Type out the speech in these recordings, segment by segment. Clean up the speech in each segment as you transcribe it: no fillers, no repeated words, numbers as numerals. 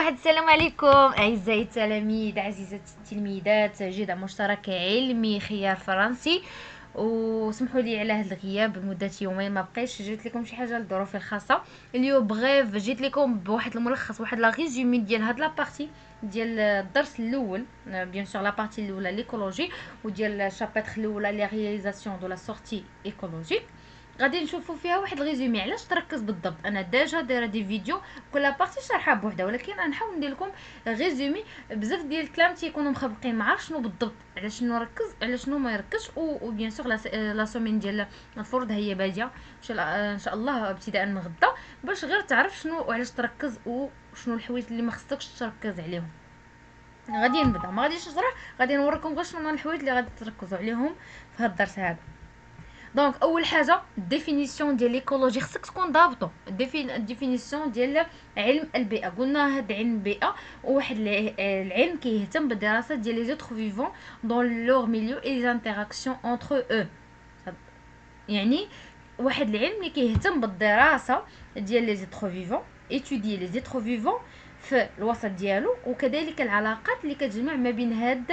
واحد السلام عليكم اعزائي التلاميذ، عزيزات التلميذات. جدع مشترك علمي خيار فرنسي. وسمحوا لي على هذا الغياب لمده يومين، ما بقيتش جبت لكم شي حاجه لظروفي الخاصه. اليوم بغيف جيت لكم بواحد الملخص، واحد لا ريزومي ديال هاد لابارتي ديال الدرس الاول، بيان سور لابارتي الاولى ليكولوجي، وديال الشابتر الاولى لي رياليزاسيون دو لا سورتي ايكولوجيك. غادي نشوفوا فيها واحد الريزومي علاش تركز بالضبط. انا ديجا دايره دي فيديو كل بارتي شارحها بوحدها، ولكن غنحاول ندير لكم ريزومي. بزاف ديال الكلام تيكونوا مخبقين، ما عرفت شنو بالضبط، على شنو ركز على شنو ما يركزش. وبيان سور لا سومين ديال الفرض هي باديه ان شاء الله ابتداء من غدا، باش غير تعرف شنو وعلاش تركز وشنو الحوايج اللي ما خصكش تركز عليهم. غادي نبدا، ما غاديش نشرح، غادي نوريكم غير شنو الحوايج اللي غادي تركزوا عليهم في هذا الدرس هذا. دونك اول حاجه الديفينيسيون ديال ليكولوجي خصك تكون ضابطه. الديفينيسيون ديال علم البيئه، قلنا هاد علم البيئه واحد العلم كيهتم بالدراسه ديال لي زوتر فيفون دون لور ميليو اي لي انتراكسيون انتر او. يعني واحد العلم اللي كيهتم بالدراسه ديال لي زوتر فيفون، ايتودي لي زوتر فيفون في الوسط ديالو، وكذلك العلاقات اللي كتجمع ما بين هاد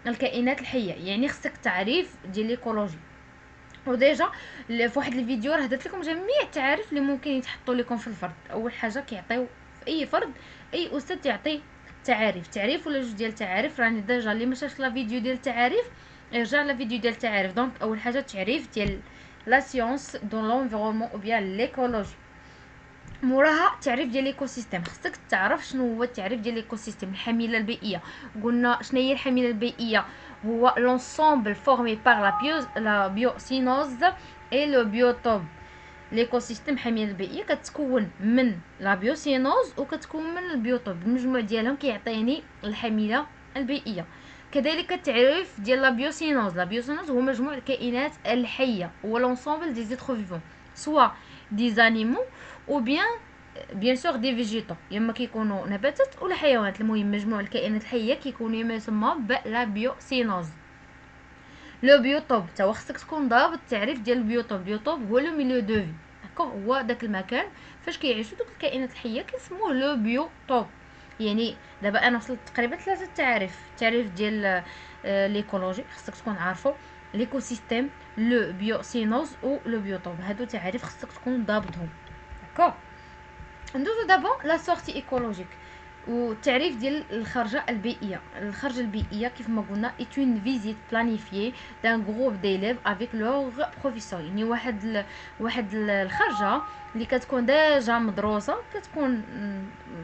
الكائنات الحيه. يعني خصك تعريف ديال ليكولوجي. وديجا في واحد الفيديو راه درت لكم جميع التعاريف اللي ممكن يتحطوا لكم في الفرد. اول حاجه كيعطيو في اي فرد، اي استاذ يعطي تعريف ولا جوج ديال التعاريف. راني ديجا اللي ما شافش لا فيديو ديال التعاريف يرجع لا فيديو ديال التعاريف. دونك اول حاجه تعريف ديال لا سيونس دون لونفيرونمون او بيان ليكولوجي. موراها تعريف ديال ليكو سيستيم. خصك تعرف شنو هو التعريف ديال ليكو سيستيم. الحميله البيئيه، قلنا شنو هي الحميله البيئيه؟ هو لونسومبل فورمي بار لا بيوسينوز اي لو بيوتوب. ليكو سيستيم الحميله البيئيه كتكون من لا بيوسينوز وكتكون من البيوتوب، المجموع ديالهم كيعطيني الحميله البيئيه. كذلك التعريف ديال لا بيوسينوز هو مجموع الكائنات الحيه، هو لونسومبل دي زيتر فيفون سوا دي زانيمو او بيان سور دي فيجيتو، يا اما كيكونوا نباتات ولا حيوانات. المهم مجموع الكائنات الحيه كيكونوا ما يسمى بلا بيوسينوز. لو بيوتوب تا خصك تكون ضابط التعريف ديال البيوتوب هو لو ميليو دو في، داكوغ، هو داك المكان فاش كيعيشوا دوك الكائنات الحيه كيسموه لو بيوتوب. يعني دابا انا وصلت تقريبا 3 التعريف. التعريف ديال ليكولوجي خصك تكون عارفه، ليكو سيستيم، لو بيوسينوز و لو بيوتوب، هادو تعريف خصك تكون ضابطهم. داكوغ. ندوزو دابا لا سورتي ايكولوجيك والتعريف ديال الخرجه البيئيه. الخرجه البيئيه كيف ما قلنا est une visite planifiée d'un groupe d'élèves avec leur professeur. يعني واحد الخرجه اللي كتكون ديجا مدروسه،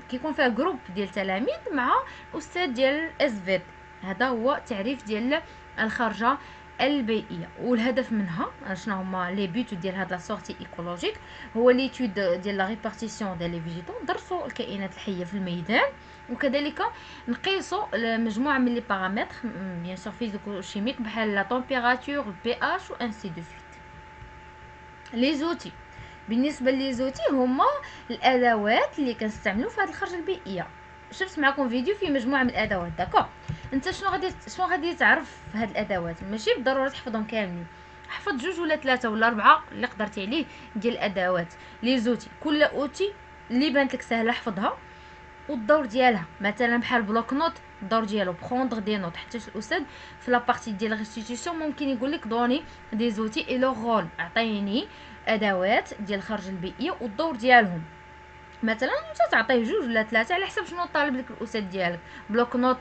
كيكون فيها جروب ديال تلاميذ مع استاذ ديال اس في. هذا هو تعريف ديال الخرجه البيئيه. والهدف منها شنو هما لي بوت ديال هاد لا سورتي ايكولوجيك؟ هو ليتود ديال لا ريبارتيسيون ديال لي فيجيتو، ندرسوا الكائنات الحيه في الميدان، وكذلك نقيسوا مجموعه من لي بارامتر بيان سور فيزيكو شيميك بحال لا تمبيراتور، البي اتش و انسي دو سويت. لي زوتي، بالنسبه لي زوتي هما الادوات اللي كنستعملوا في هذه الخرجه البيئيه. شفت معكم فيديو فيه مجموعه من الادوات، داكوغ. انت شنو غادي تعرف في هاد الادوات؟ ماشي بالضروره تحفظهم كاملين، حفظ جوج ولا ثلاثه ولا اربعه اللي قدرتي عليه ديال الادوات. لي زوتي كل اوتي اللي بانت لك سهله حفظها والدور ديالها. مثلا بحال بلوك نوت، الدور ديالو بروندر دي نوت، حتى الاستاذ في لابارتي ديال ريستيتيسيون ممكن يقول لك دوني دي زوتي اي لو رول، عطيني ادوات ديال الخرج البيئيه والدور ديالهم. مثلا انت تعطيه جوج ولا ثلاثه على حسب شنو طالب لك الاستاذ ديالك. بلوك نوت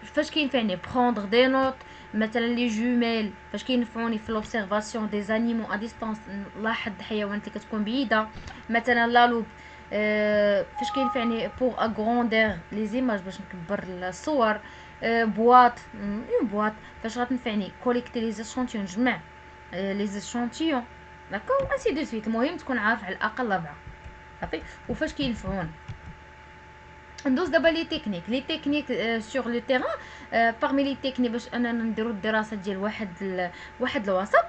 فاش كينفعني بروندر دي نوت. مثلا لي جوميل فاش كينفعوني في لوبسيرفاسيون دي زانيمو ا ديستانس، نلاحظ الحيوانات اللي كتكون بعيده. مثلا لا لوب فاش كينفعني بوغ اغروندير لي زيماج، باش نكبر الصور. بواط، اون بواط فاش غتنفعني كوليكتي لي زيشانتيون، نجمع لي زيشانتيون، داكوغ، انسي دو سويت. المهم تكون عارف على الاقل 4 صافي. وفاش كينفعون. ندوز دابا لي تكنيك سور لو تيران. باغمي لي تكنيك باش اننا نديرو الدراسه ديال واحد الوسط.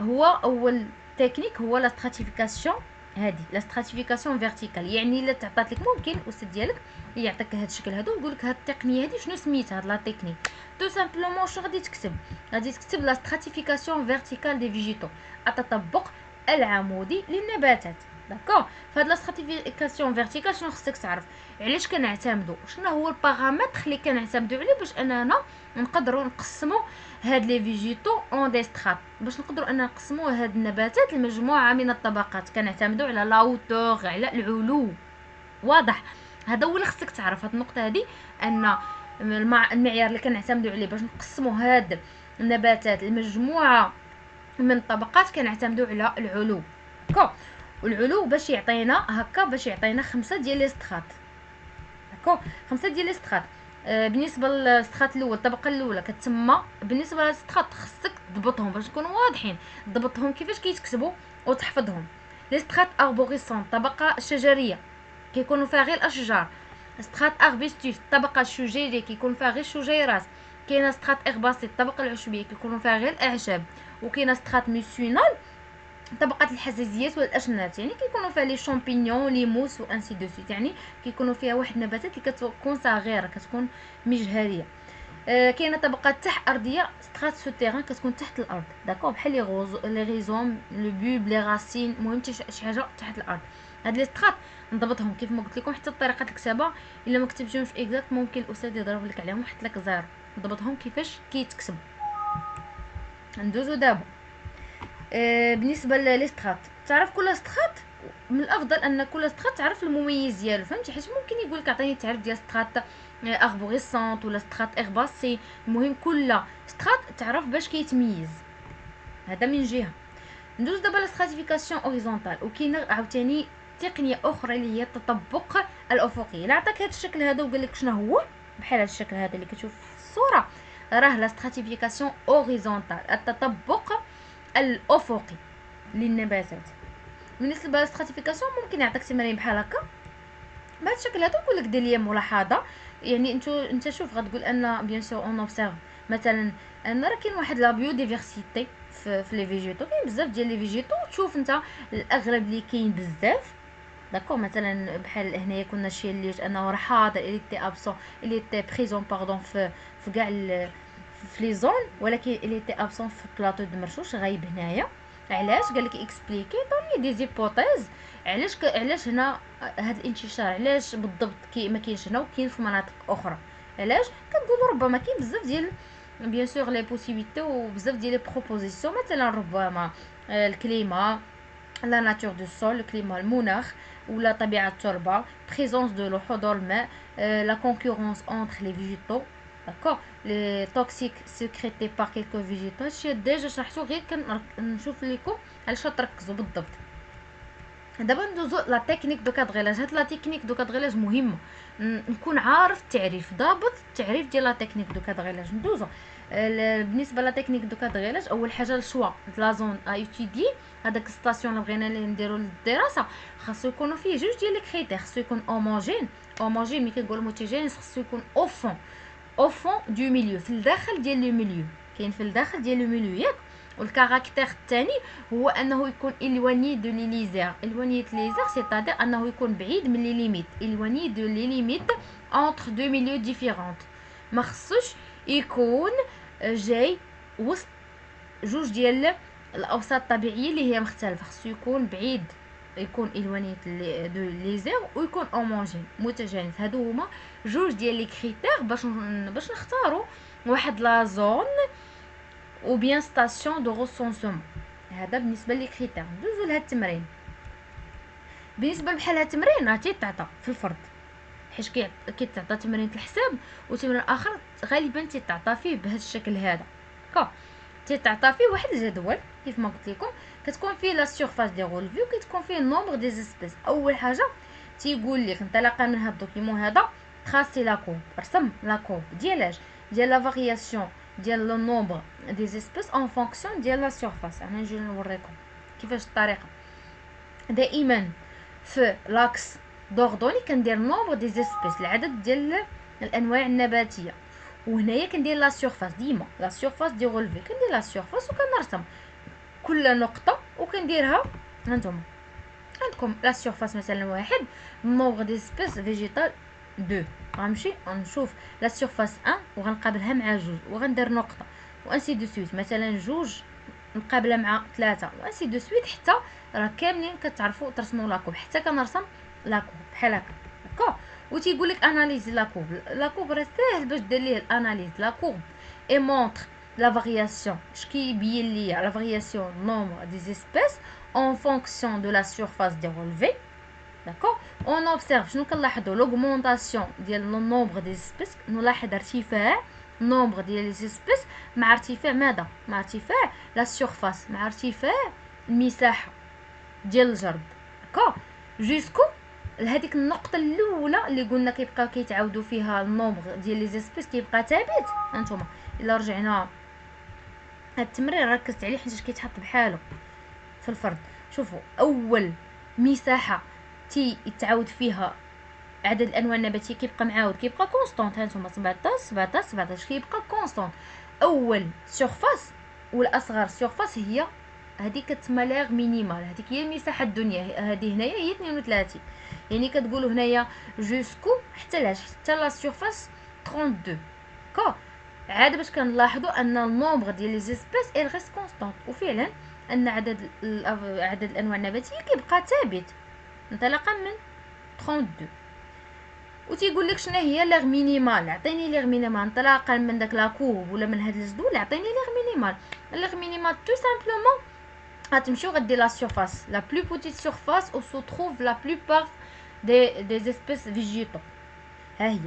هو اول تكنيك هو لا ستراتيفيكاسيون. هادي لا ستراتيفيكاسيون فيرتيكال، يعني الا تعطات لك ممكن الاستاذ ديالك يعطيك هاد الشكل هذا ويقول لك هاد التقنيه هادي شنو سميتها، هاد لا تكنيك. تو سامبلومون شنو غادي تكتب لا ستراتيفيكاسيون فيرتيكال دي فيجيتو، التطبق العمودي للنباتات. داكوغ. فهاد لا ستراتيفيكاسيون فيرتيكال شنو خصك تعرف علاش كنعتمدوا، شنو هو البارامتر اللي كنعتمدوا عليه باش اننا نقدروا نقسموا هاد لي فيجيتو اون دي سترات، باش نقدروا ان نقسموا هاد النباتات لمجموعه من الطبقات. كنعتمدوا على لا هوتور، على العلو. واضح؟ هذا هو اللي خصك تعرف، هاد النقطه هذه، ان المعيار اللي كنعتمدوا عليه باش نقسموا هاد النباتات لمجموعه من الطبقات كنعتمدوا على العلو. داكوغ. والعلو باش يعطينا هكا، باش يعطينا 5 ديال لي سترات. داكوغ، 5 ديال لي سترات. بالنسبه للسترات الاول، الطبقه الاولى كتسمى، بالنسبه للسترات خصك تضبطهم باش نكونوا واضحين، تضبطهم كيفاش كيتكتبوا وتحفظهم. لي سترات اربوريسون، الطبقه الشجريه كيكونوا فيها غير الاشجار. سترات اربيستوس، الطبقه الشجيريه كيكون فيها غير الشجيرات. كاينه سترات اغباسيت، الطبقه العشبيه كيكونوا فيها غير الاعشاب. وكاينه سترات ميسيونال، طبقات الحساسيات والاشنات، يعني كيكونوا فيها لي شامبينيون، لي موس وانسي دو سويت، يعني كيكونوا فيها واحد النباتات اللي كتكون صغيره، كتكون مجهريه. كاينه طبقات تحت ارضيه، سترات سوتيران، كتكون تحت الارض. داكوغ، بحال لي ريزوم، لو بوب، لي راسين، المهم شي حاجه تحت الارض. هاد لي سترات نضبطهم كيف ما قلت لكم، حتى طريقه الكتابه الا ما كتبتيهمش اكزاكت ممكن الاستاذ يضرب لك عليهم ويحط لك زيرو. نضبطهم كيفاش كيتكتبوا. ندوزو دابا بالنسبه للي سترات. تعرف كل سترات، من الافضل ان كل سترات تعرف المميز ديالو، فهمتي؟ حيت ممكن يقول لك عطيني التعريف ديال سترات اربوريسونت ولا سترات اغباسي. المهم كل سترات تعرف باش كيتميز. هذا من جهه. ندوز دابا لا ستراتيفيكاسيون اوريزونتال، وكاينه عاوتاني تقنيه اخرى اللي هي التطبق الافقي. الا عطاك هذا الشكل هذا وقال لك شنو هو، بحال هذا الشكل هذا اللي كتشوف في الصوره، راه لا ستراتيفيكاسيون اوريزونتال، التطبق الافقي للنباتات. بالنسبه للستراتيفيكاسيون ممكن يعطيك تمارين بحال هكا بهذا الشكل هذا، ويقول لك دير لي ملاحظه. يعني انت شوف، غتقول ان بيان سور اون اوبسيرف مثلا ان راه كاين واحد لا بيوديفيرسيتي في لي فيجيتو، كاين بزاف ديال لي فيجيتو. تشوف انت الاغلب اللي كاين بزاف. داكوغ، مثلا بحال هنايا كنا شي اللي انه راه حاضر، اللي تي ابسون، اللي تي بريزون باردون في كاع في لي زون، ولكن اللي تي ابسون في بلاطو د مرشوش غايب هنايا. علاش؟ قال لك اكسبليكي طوني دي زيبوتيز، علاش هنا هذا الانتشار، علاش بالضبط ما كاينش هنا وكاين في مناطق اخرى. علاش؟ كنقولوا ربما كاين بزاف ديال بيان سور لي بوسيبيتي وبزاف ديال لي بروبوزيسيون، مثلا ربما الكليما، لا ناتور دو سول، الكليما، المناخ، ولا طبيعه التربه، بريزونس دو لو، حضور الماء، لا كونكورونس اونتر لي فيجيتو. داكوغ، لي توكسيك سيكريتي بار كيلكو فيجيتو. هادشي ديجا شرحتو، غير كنشوف لكم علاش تركزوا بالضبط. دابا ندوزو لا تكنيك دو كادغيلاج. هاد لا تكنيك دو كادغيلاج مهمه، نكون عارف التعريف، ضابط التعريف ديال لا تكنيك دو كادغيلاج. ندوزو بالنسبه لا تكنيك دو كادغيلاج، اول حاجه الشوا لا زون ا ايتودي. هذاك ستاسيون اللي بغينا نديرو للدراسه خاصو يكونوا فيه جوج ديال لي كريتير. خاصو يكون اوموجين. اوموجين ملي كنقول موتيجينيس خاصو يكون او فون، او فون دو ميليو، في الداخل ديال لو ميليو. كاين في الداخل ديال لو ميليو ياك. والكاركتير الثاني هو انه يكون الواني دو لي ليزير. الواني ليزير سيتادير انه يكون بعيد من لي ليميت. الواني دو لي ليميت انتر دو ميليو ديفيرونت. ما خصوش يكون جاي وسط جوج ديال الاوساط الطبيعيه اللي هي مختلفه. خصو يكون بعيد، يكون الوانيه دو ليزير، ويكون اوموجين متجانس. هادو هما جوج ديال لي كريتير باش نختاروا واحد لا زون ou bien station de recensement. هذا بالنسبه لي كريتير. ندوزو لهاد التمرين. بالنسبه بحال هاد التمرين راه تيتعطى في الفرض، حيت كيتعطى تمرين الحساب، وتمرين اخر غالبا تيتعطى فيه بهذا الشكل هذا. كا تيتعطى فيه واحد الجدول كيف ما قلت لكم، كتكون فيه لا سيرفاس دي رولفي، وكتكون فيه النومبر دي زيسبيس. اول حاجه تيقول لك انطلاقا من هذا الدوكيمون هذا، تراسي لا كورب، رسم لا كورب ديالاش ديال لا فارياسيون ديال لو نومبر دي زيسبيس اون فونكسيون ديال لا سيرفاس. انا نجي نوريكم كيفاش الطريقه. دائما في لاكس دوردوني كندير نومبر دي زيسبيس، العدد ديال الانواع النباتيه. وهنايا كندير لا سيرفاس، ديما لا سيرفاس دي رولفي، كندير لا سيرفاس وكنرسم كل نقطه وكنديرها. هانتوما عندكم لا سيرفاس مثلا واحد، نومبر دي سبيس فيجيتال 2. غنمشي غنشوف لا سيرفاس 1 وغنقابلها مع جوج وغندير نقطه، وانسي دو سويت. مثلا جوج مقابله مع 3 وانسي دو سويت، حتى راه كاملين كتعرفوا ترسموا لاكوب. حتى كنرسم لاكوب بحال هكا داكوغ. و تيقول لك اناليزي لاكوب. لاكوب راه ساهل باش دير ليه الاناليز. لاكوب اي مونطر لا فارياسيون، اش كيبين ليا لا فارياسيون نومبر دي اسبيس en fonction de la surface des relevés. D'accord. On observe شنو كنلاحظوا l'augmentation ديال le nombre des espèces. نلاحظ ارتفاع nombre ديال les espèces مع ارتفاع ماذا؟ مع ارتفاع la surface، مع ارتفاع المساحه ديال الجرد. داكوغ. جوسكو لهاديك النقطه الاولى اللي قلنا كيبقاو كيتعاودوا فيها النومبر ديال لي اسبيس كيبقى ثابت. هانتوما الا رجعنا هاد التمرين ركزت عليه حيت كيتحط بحالو في الفرض. شوفوا اول مساحه يتعاود فيها عدد الانواع النباتيه كيبقى معاود، كيبقى كونستانت. هانتوما 17 17 17 كيبقى كونستانت. اول سيرفاس والاصغر سيرفاس هي هذه كتسمى ليغ مينيمال، هذيك هي المساحه الدنيا. هذه هنايا هي 32، يعني كتقولوا هنايا جوسكو حتى لاش حتى لا سيرفاس 32 كو. عاد باش كنلاحظوا ان النومبر ديال لي زيسبيس اي ريست كونستانت، وفعلا ان عدد الانواع النباتيه كيبقى ثابت انطلاقا من 32. وتيقول لك شنو هي ليغ مينيمال. عطيني ليغ مينيمال انطلاقا من داك لاكوب ولا من هاد الجدول. عطيني ليغ مينيمال. ليغ مينيمال تو سامبلومون غتمشيو غدير لا سيرفاس لا بلو بوتيت سيرفاس او سو تروف لا بلوبار دي اسبيس فيجيتو. ها هي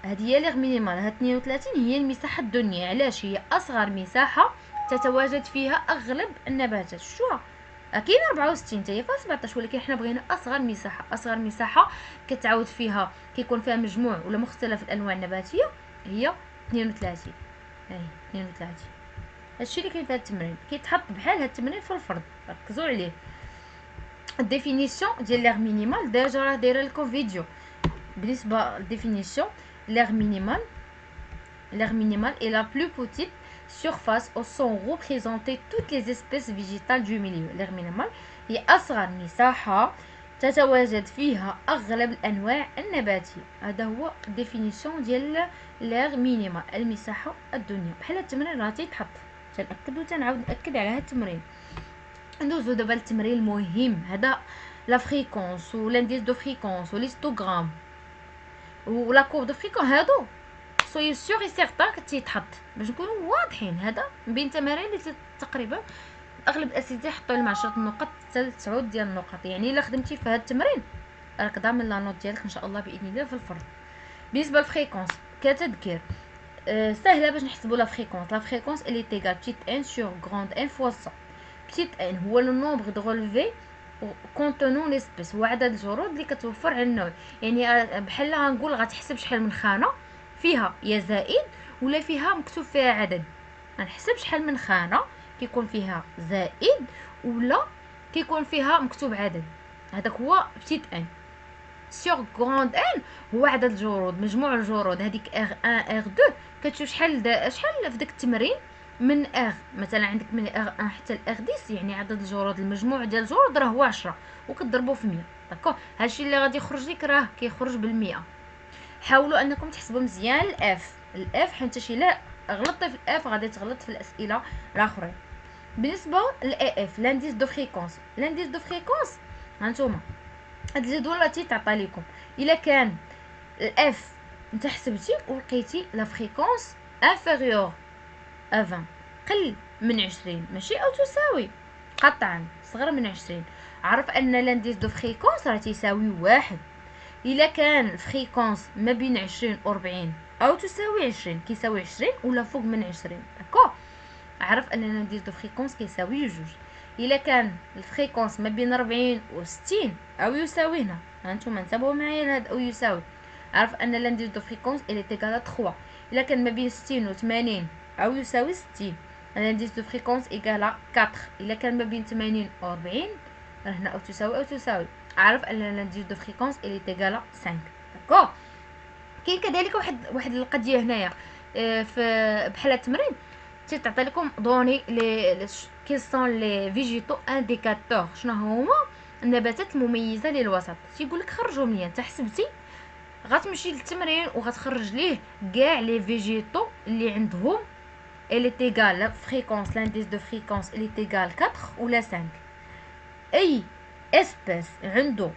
هذه هي ليغ مينيمال. ها 32 هي المساحه الدنيا. علاش؟ هي اصغر مساحه تتواجد فيها اغلب النباتات. شو كاين 64 حتى هي فيها 17، ولكن حنا بغينا اصغر مساحه. اصغر مساحه كتعاود فيها كيكون فيها مجموع ولا مختلف الانواع النباتيه هي 32. هاي 32. هادشي اللي كاين في هاد التمرين كيتحط بحال هاد التمرين في الفرض، ركزوا عليه. الديفينيسيون ديال ليغ مينيمال ديجا راه دايره لكم فيديو بالنسبه للديفينيسيون. ليغ مينيمال est la plus petite surface où sont représentées toutes les espèces végétales du milieu. ليغ مينيمال هي اصغر مساحه تتواجد فيها اغلب الانواع النباتيه. هذا هو ديفينيسيون ديال ليغ مينيمال، المساحه الدنيا. بحال التمرين راه تيتحط. تنأكد وتنعاود نأكد على هذا التمرين. ندوزو دابا للتمرين المهم. هذا لا فريكونس والانديس دو فريكونس والهيستوغرام ولا كورب دو فريكونس. هادو سوي سيغ سيغتان كتيتحط باش نكونوا واضحين. هذا من بين التمارين اللي تقريبا اغلب الاساتذه يحطوا لهم 10 نقط حتى 9 ديال النقط. يعني الا خدمتي في هذا التمرين راك ضامن لا نوت ديالك ان شاء الله باذن الله في الفرض. بالنسبه للفريكونس كتذكير سهله باش نحسبوا لا فريكونس. لا فريكونس اللي تيغال بتيت ان سور غروند ان فوا 100. بتيت ان هو لو نومبر دو رولفي كونتونون ليسبيس، هو عدد الجرود اللي كتوفر على النوع. يعني بحال غنقول غتحسب شحال من خانه فيها يا زائد ولا فيها مكتوب فيها عدد. غنحسب شحال من خانه كيكون فيها زائد ولا كيكون فيها مكتوب عدد. هذاك هو بتيت ان. سور غروند ان هو عدد الجرود، مجموع الجرود. هذيك ار 1 ار 2 كتشوف شحال في داك التمرين من ار. مثلا عندك من ار 1 حتى ار 10 يعني عدد الجرود، المجموع ديال الجرود راه هو 10 وكتضربوا في 100. داكوغ. هادشي اللي غادي يخرج لك راه كيخرج بالمئة. حاولوا انكم تحسبوا مزيان الاف حيت الا غلطتي في الاف غادي تغلط في الاسئله الاخرين. بالنسبه للاي اف لانديس دو فريكونس. لانديس دو فريكونس هانتوما هاد الجدول راه تيتعطى لكم. الا كان الاف انت حسبتي ولقيتي لا فريكونس انفيريور ا 20 قل من 20 ماشي او تساوي قطعا صغر من 20، عرف ان لانديس دو فريكونس راه تيساوي 1. الا كان الفريكونس ما بين 20 و 40 او تساوي 20 كيساوي 20 ولا فوق من 20 داكوغ، عرف ان لانديس دو فريكونس كيساوي 2. الا كان الفريكونس ما بين 40 و 60 او يساوي، هنا هانتوما انتبهوا معايا لهاد او يساوي، عرف ان لانديس دو فريكونس il est égal à 3. الا كان ما بين 60 و 80 او يساوي 60 لانديس دو فريكونس égal à 4. الا كان ما بين 80 و 40 هنا او تساوي عرف ان لانديس دو فريكونس il est égal à 5. داكوغ. كاين كذلك واحد القضيه هنايا في بحال التمرين تعطي لكم دوني لي كي سون لي فيجيتو انديكاتور، شنو هما النباتات المميزه للوسط. تيقول لك خرجهم ليا. انت حسبتي غتمشي للتمرين وغتخرج ليه كاع لي فيجيتو اللي عندهم elle est égale la fréquence l'indice de fréquence elle est égale 4 ولا 5 اي اسباس عنده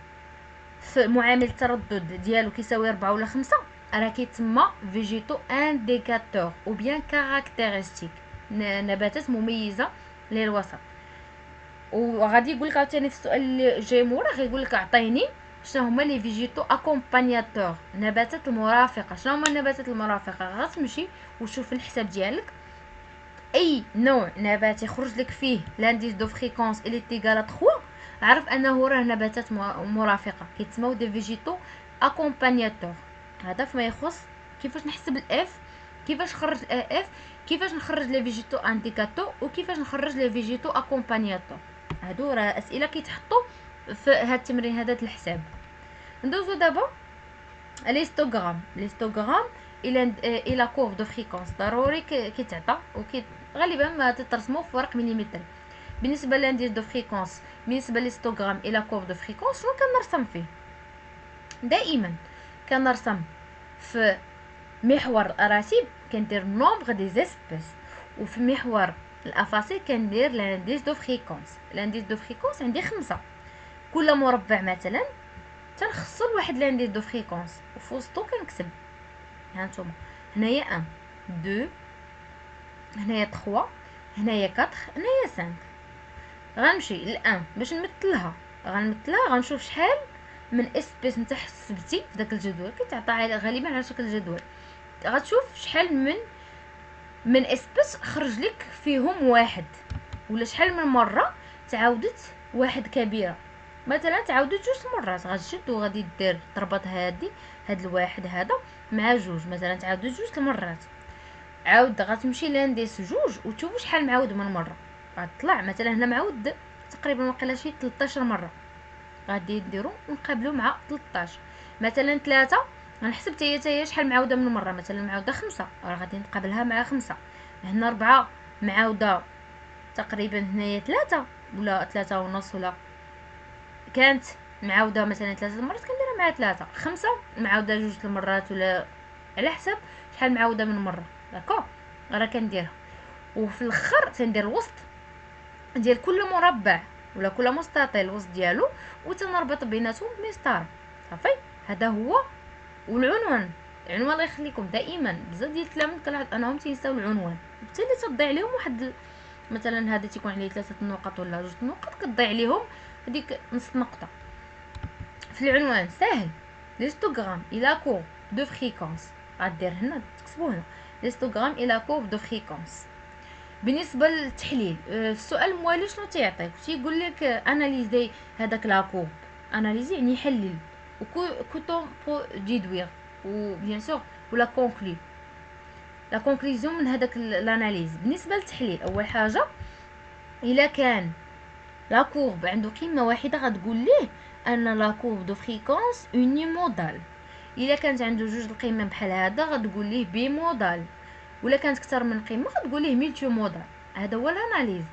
في معامل التردد ديالو كيساوي 4 ولا 5 راه كيتسمى فيجيتو انديكاتور او بيان كاركتيرستيك نباتات مميزه للوسط. وغادي يقول لك عاوتاني في السؤال اللي جاي مورا غيقول لك اعطيني شنو هما لي فيجيتو اكومبانياتور نباتات المرافقه. شنو هما النباتات المرافقه؟ غتمشي وتشوف الحساب ديالك اي نوع نبات يخرج لك فيه لانديس دو فريكونس الي تيغال 3 عرف انه راه نباتات مرافقه كيتسموا دي فيجيتو اكومبانياتور. هذا فيما يخص كيفاش نحسب الاف، كيفاش نخرج اف، كيفاش نخرج لي فيجيتو انديكاتور وكيفاش نخرج لي فيجيتو اكومبانياتور. هادو راه اسئله كيتحطوا في هاد التمرين هذا الحساب. ندوزو دابا ليستوغرام. ليستوغرام الى كورف دو فريكونس ضروري كيتعطى غالبا ما تترسموا في ورق مليمتر. بالنسبه لانديس دو فريكونس بالنسبه ليستوغرام الى كورف دو فريكونس شنو كنرسم فيه؟ دائما كنرسم في محور الاراتب كندير نومبر دي زيسبيس وفي محور الافاصيل كندير لانديس دو فريكونس. لانديس دو فريكونس عندي 5 كل مربع مثلا تنخصو لواحد لانديس دو فريكونس وفي وسطو كنكتب هانتوما هنايا 1 2 هنايا 3 هنايا 4 هنايا 5. غنمشي للان باش نمثلها غنشوف شحال من اسبيس نتا حسبتي في داك الجدول كيتعطى غالبا على شكل جدول. غتشوف شحال من اسبيس خرج لك فيهم واحد ولا شحال من مره تعاودت واحد كبيره. مثلا تعاودت 2 مرات غتشد وغادي دير تربط هاد الواحد هذا مع 2 مثلا تعاودت 2 المرات عاود غتمشي لانديس 2 وتشوف شحال معاود من مره غتطلع مثلا هنا معاود تقريبا واقيلا شي 13 مره غادي نديرو ونقابلو مع 13. مثلا 3 غنحسب حتى شحال معاوده من مره مثلا معاوده 5 راه غادي نقابلها مع 5. هنا 4 معاوده تقريبا هنايا 3 ولا 3 ونص ولا كانت معاوده مثلا 3 مرات كنديرها مع 3. 5 معاوده 2 المرات ولا على حسب شحال معاوده من مره داكو راه كنديرها. وفي الاخر تندير الوسط ديال كل مربع ولا كل مستطيل الوسط ديالو وتنربط بيناتهم بمسطره صافي. هذا هو. والعنوان العنوان الله يخليكم دائما بزاف ديال التلاميذ كنلاحظ انهم تينساو العنوان بالتالي تضيع عليهم واحد مثلا هذا تيكون عليه 3 نقط ولا 2 نقط كتضيع عليهم هذيك نص نقطه. في العنوان ساهل ليستوغرام الى كورب دو فريكونس غدير هنا تكتبوا هنا ليستوغرام الى كورب دو فريكونس. بالنسبه للتحليل السؤال الموالي شنو تيعطيك؟ تيقول لك اناليزي هذاك لا كورب. اناليزي يعني يحلل وكوتون بو ديدوير و بيان سور ولا كونكلي لا كونكليزيون من هذاك الاناليز. بالنسبه للتحليل اول حاجه الا كان لا كورب عنده قيمه واحده غتقول ليه ان لا كورب دو فريكونس اوني مودال. الا كانت عنده جوج القيم بحال هذا غتقول ليه بي مودال. ولا كانت اكثر من قيمه غتقول ليه ملتي مودال. هذا هو الاناليز.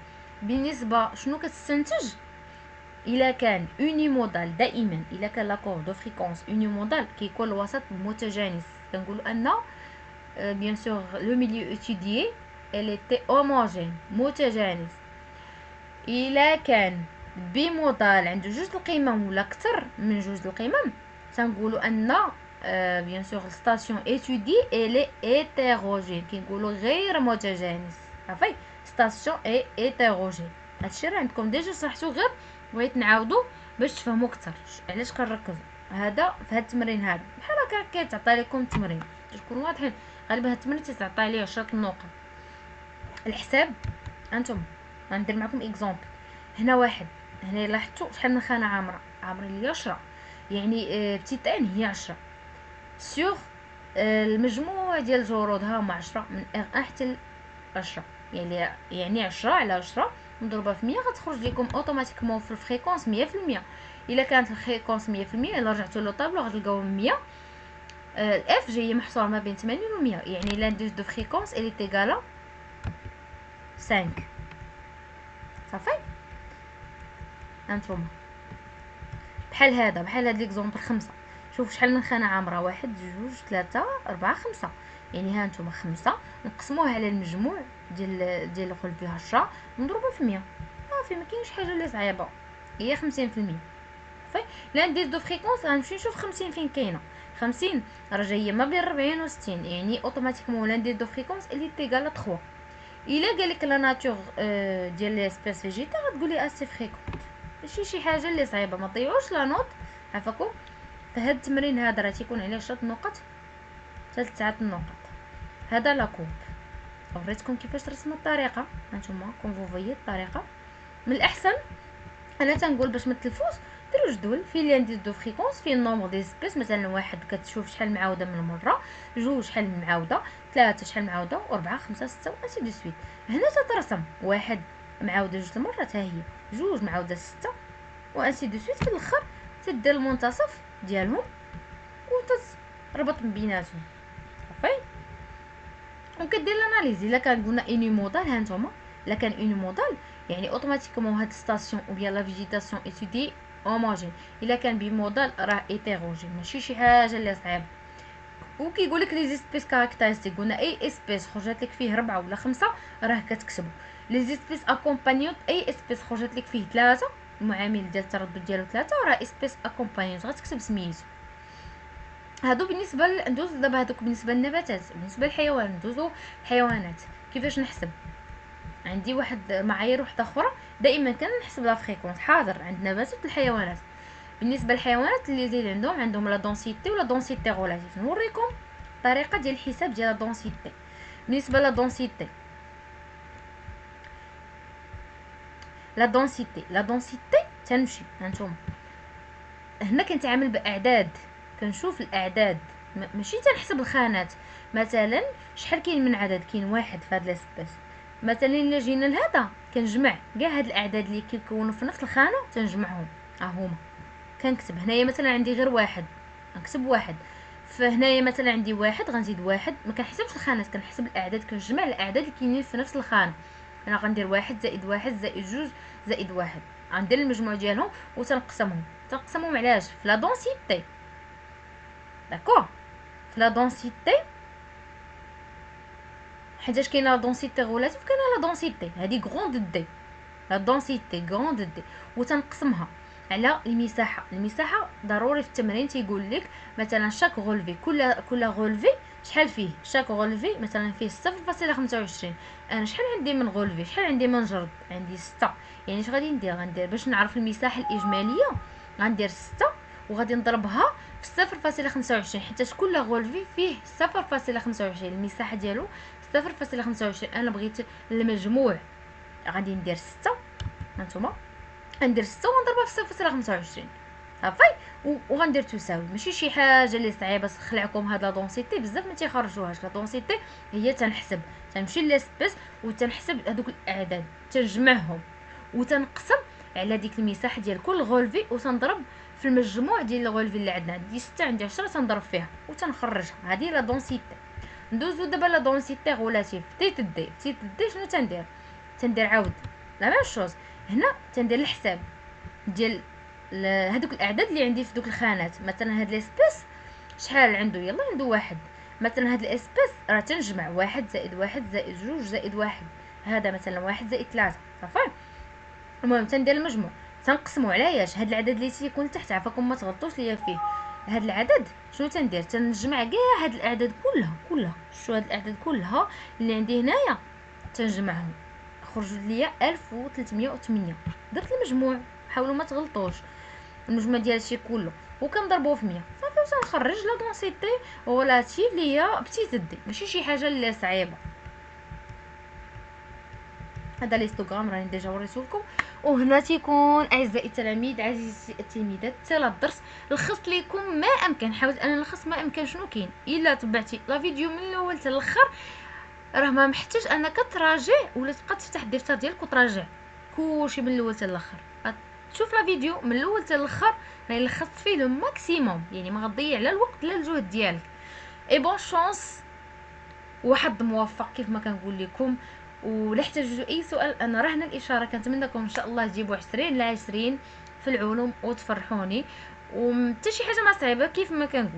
بالنسبه شنو كتستنتج؟ الا كان اوني مودال دائما الا كان لا كورب دو فريكونس اوني مودال كيكون الوسط متجانس كنقولوا ان بيان سور لو ميليو étudié elle était homogène متجانس. الا كان بمودال عنده جوج القمم ولا اكثر من جوج القمم تنقولوا ان بيان سور ستاسيون étudié elle est hétérogène كنقولوا غير متجانس صافي. ستاسيون اي hétérogène. هادشي راه عندكم ديجا شرحتو غير بغيت نعاودو باش تفهموا اكثر علاش كنركزوا هذا في هاد التمرين هذا بحال هكا كيتعطى لكم التمرين تكونوا واضحين. غالبا هاد التمرين تيتعطى عليه 10 نقط. الحساب انتم غندير معكم اكزامبل. هنا واحد هنا لاحظتوا شحال من خانه عامرين لي 10 يعني بتيت ان هي 10 سيغ المجموع ديال الجرود ها هما 10 من R1 حتى 10 يعني 10 على 10 مضروبه في 100 غتخرج لكم اوتوماتيكمون في الفريكونس 100%. الا كانت الفريكونس 100% الا رجعتوا لو طابلو غتلقاو 100. الاف جايه محصوره ما بين 80 و 100 يعني لانديس دو فريكونس الي تيغالا 5 صافي. هانتوما بحال هاد ليكزومبل 5 شوف شحال من خانه عامره 1 2 3 4 5 يعني هانتوما 5 نقسموها على المجموع ديال الغولفي هشره مضروبه في 100 صافي. ما كاينش حاجه اللي صعيبه، هي 50%. صافي. لانديس دو فريكونس غنمشي نشوف 50 فين كاينه. 50 راه جايه ما بين 40 و 60، يعني اوتوماتيكمون لانديس دو فريكونس اللي تيغال 3. الا قالك لا ناتور ديال لي سبيس فيجيتال غتقولي اسي فريكونت، ماشي شي حاجه اللي صعيبه. ما تضيعوش لا نوت. عافاكم فهاد التمرين هذا راه تيكون عليه 6 نقط حتى 9 النقط. هذا لا كوب. وريتكم كيفاش رسموا الطريقه، هانتوما كون فو فويي الطريقه. من الاحسن انا تنقول باش ما تلفوش ديروا جدول فيه لانديس دو فريكونس، فيه النومبر دي سبيس. مثلا واحد كتشوف شحال معاوده من مره، جوج شحال معاوده، ثلاثه شحال معاوده، اربعه خمسه سته وانسي دو سويت. هنا تترسم واحد معاوده جوج المرات، ها هي جوج معاوده سته وانسي دو سويت. في الاخر تدير المنتصف ديالهم وتربط من بيناتهم. صافي. وكدير لاناليز. الا كان قلنا اني موديل، ها نتوما الا كان اني موديل يعني اوتوماتيكمون هاد ستاسيون او بيان لا فيجيتاسيون ايتودي هوموجين. الا كان بي موديل راه ايتيروجين، ماشي شي حاجه اللي صعيبه. وكيقولك لي زيسبيس كاركتيرستيك، قلنا اي اسبيس خرجت لك فيه 4 ولا 5 راه كتكتبو. لي زيسبيس اكومبانيوت اي اسبيس خرجت لك فيه 3 المعامل ديال التردد ديالو 3 راه اسبيس اكومبانيوت غتكتب سميتو. هادو بالنسبه ندوز دابا هادوك بالنسبه للنباتات. بالنسبه للحيوان ندوزو الحيوانات. كيفاش نحسب؟ عندي واحد معايير وحده اخرى دائما كنحسب لا فريكونس حاضر عند النباتات والحيوانات. بالنسبه للحيوانات اللي زيد عندهم لا دونسيتي ولا دونسيتي غولاتيف. نوريكم طريقه ديال الحساب ديال لا دونسيتي. بالنسبه لا دونسيتي لا دونسيتي تنمشي هانتوما هنا كنتعامل باعداد، كنشوف الاعداد ماشي تنحسب الخانات. مثلا شحال كاين من عدد؟ كاين واحد في هاد ليسبيس. مثلا الا جينا لهذا كنجمع كاع هاد الاعداد اللي كيكونوا في نفس الخانه تنجمعهم. ها هما كنكتب هنايا مثلا عندي غير واحد نكتب واحد، فهنايا مثلا عندي واحد غنزيد واحد. ما كنحسبش الخانات، كنحسب الاعداد، كنجمع الاعداد اللي كاينين في نفس الخانه. انا غندير واحد زائد واحد زائد جوج زائد واحد، غندير المجموع ديالهم وتنقسمهم. تنقسمهم علاش؟ في لا دونسيتي. داكوغ في لا دونسيتي حيتاش كاينه لا دونسيتي غولاتيف كاينه لا دونسيتي هادي غروند دي، لا دونسيتي غروند دي. وتنقسمها على المساحه. المساحه ضروري في التمرين تيقول لك مثلا شاك غولفي كل غولفي شحال فيه. شاك غولفي مثلا فيه 0.25. انا شحال عندي من غولفي؟ شحال عندي من جرد؟ عندي 6. يعني اش غادي غندير باش نعرف المساحه الاجماليه؟ غندير 6 وغادي نضربها في 0.25 حيت كل غولفي فيه 0.25 المساحه ديالو 0.25. انا بغيت المجموع غادي ندير 6 هانتوما غندير 6 ونضربها في 0.25 صافي. وغندير تساوي. ماشي شي حاجه اللي صعيبه. خلعكم هاد لا دونسيتي بزاف ما تيخرجوهاش. لا دونسيتي هي تنحسب تنمشي للسبيس وتنحسب هذوك الاعداد تنجمعهم وتنقسم على ديك المساحه ديال كل غولفي وتنضرب في المجموع ديال الغولفي اللي عندنا. عندي 6 عندي 10 تنضرب فيها وتنخرجها. هذه لا دونسيتي. ندوزو دابا لا دونسيتي غولاتيف. تيت دي شنو تندير عاود لا ميم شوز. هنا تندير الحساب ديال هذوك الاعداد اللي عندي في دوك الخانات. مثلا هاد ليسبيس شحال عنده؟ يلا عنده واحد. مثلا هاد الاسبيس راه تنجمع واحد زائد واحد زائد جوج زائد واحد. هذا مثلا واحد زائد 3 صافي. المهم تندير المجموع تنقسمو على ياش هاد العدد اللي تيكون تحت. عفاكم ما تغلطوش ليا فيه. هاد العدد شنو تندير؟ تنجمع كاع هاد الاعداد كلها شو هاد الاعداد كلها اللي عندي هنايا تنجمعهم خرجوا ليا 1308. درت المجموع. حاولوا ما تغلطوش. المجموع ديال هادشي كله وكنضربوه في 100 صافي. وتنخرج لا دونسيتي غولاتيف اللي هي بتيت دي، ماشي شي حاجه اللي صعيبه. هذا ليستوغرام راني ديجا وريتولكم. وهنا تيكون اعزائي التلاميذ عزيزي التلميذات حتى الدرس لخصت لكم ما امكن. حاولت انا نلخص ما امكن شنو كاين. الا تبعتي لا فيديو من الاول حتى الاخر راه ما محتاج انك تراجع ولا تبقى تفتح الدفتر ديالك وتراجع كلشي من الاول حتى الاخر. تشوف لا فيديو من الاول حتى الاخر راني لخصت فيه لو ماكسيموم، يعني ما غضيع لا الوقت لا الجهد ديالك. اي بون شانس وحظ موفق كيف ما كنقول لكم. ولا احتاجتوا اي سؤال انا راه هنا الاشاره. كنتمنىكم ان شاء الله تجيبوا 20 ل 20 في العلوم وتفرحوني. ومتى شي حاجه ما صعيبه كيف ما كنقول.